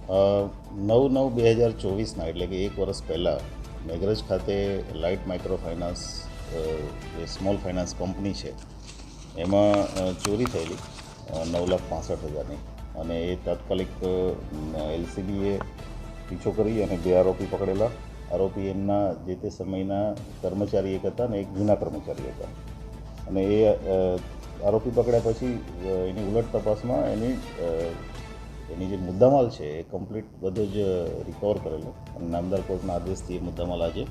9/9/2024 એટલે કે 1 વર્ષ પહેલાં મેઘરજ ખાતે લાઇટ માઇક્રો ફાઇનાન્સ જે સ્મોલ ફાઇનાન્સ કંપની છે એમાં ચોરી થયેલી 9,65,000ની, અને એ તાત્કાલિક LCBએ પીછો કરી અને 2 આરોપી પકડેલા. આરોપી એમના જે તે સમયના કર્મચારી એક હતા અને એક જૂના કર્મચારી હતા, અને એ આરોપી પકડ્યા પછી એની ઉલટ તપાસમાં એની જે મુદ્દામાલ છે એ કમ્પ્લીટ બધો જ રિકવર કરેલો, અને નામદાર કોર્ટના આદેશથી એ મુદ્દામાલ આજે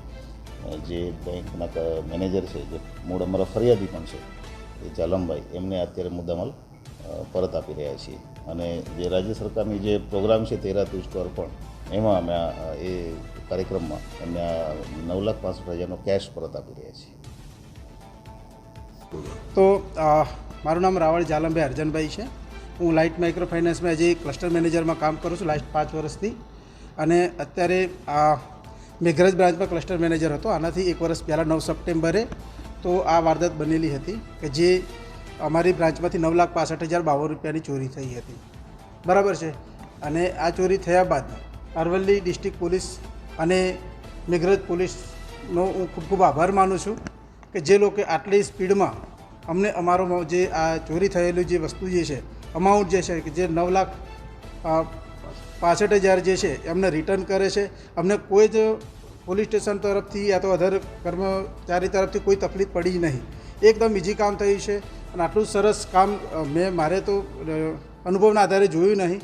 જે બેંકના મેનેજર છે, જે મૂળ અમારા ફરિયાદી પણ છે, એ ચાલમભાઈ, એમને અત્યારે મુદ્દામાલ પરત આપી રહ્યા છીએ. અને જે રાજ્ય સરકારની જે પ્રોગ્રામ છે 13 તુજ પર પણ, એમાં અમે એ કાર્યક્રમમાં એમને 9,65,000નો કેશ પરત આપી રહ્યા છીએ. તો મારું નામ રાવળ જાલમભાઈ અર્જનભાઈ છે. હું લાઇટ માઇક્રો ફાઇનાન્સમાં એજ ક્લસ્ટર મેનેજરમાં કામ કરું છું લાસ્ટ 5 વર્ષથી, અને અત્યારે મેઘરજ બ્રાન્ચમાં ક્લસ્ટર મેનેજર હતો. આનાથી 1 વર્ષ પહેલાં 9 સપ્ટેમ્બરે તો આ વારદાત બનેલી હતી કે જે અમારી બ્રાન્ચમાંથી 9,65,052 રૂપિયાની ચોરી થઈ હતી, બરાબર છે. અને આ ચોરી થયા બાદ અરવલ્લી ડિસ્ટ્રિક્ટ પોલીસ અને મેઘરજ પોલીસનો હું ખૂબ ખૂબ આભાર માનું છું કે જે લોકો આટલી સ્પીડમાં અમને અમારો જે આ ચોરી થયેલું જે વસ્તુ જે છે, અમાઉન્ટ જે છે કે જે 9,65,000 જે છે એમને રિટર્ન કરે છે. અમને કોઈ જ પોલીસ સ્ટેશન તરફથી યા તો અધર કર્મચારી તરફથી કોઈ તકલીફ પડી જ નહીં. એકદમ ઇઝી કામ થયું છે, અને આટલું સરસ કામ મારે તો અનુભવના આધારે જોયું નહીં.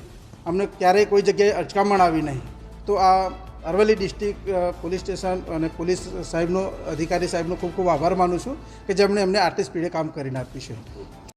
અમને ક્યારેય કોઈ જગ્યાએ અચકામણ આવી નહીં. તો આ અરવલ્લી ડિસ્ટ્રિક્ટ પોલીસ સ્ટેશન અને પોલીસ સાહેબનો, અધિકારી સાહેબનો ખૂબ ખૂબ આભાર માનું છું કે જેમણે અમને આટલી સ્પીડે કામ કરીને આપ્યું છે.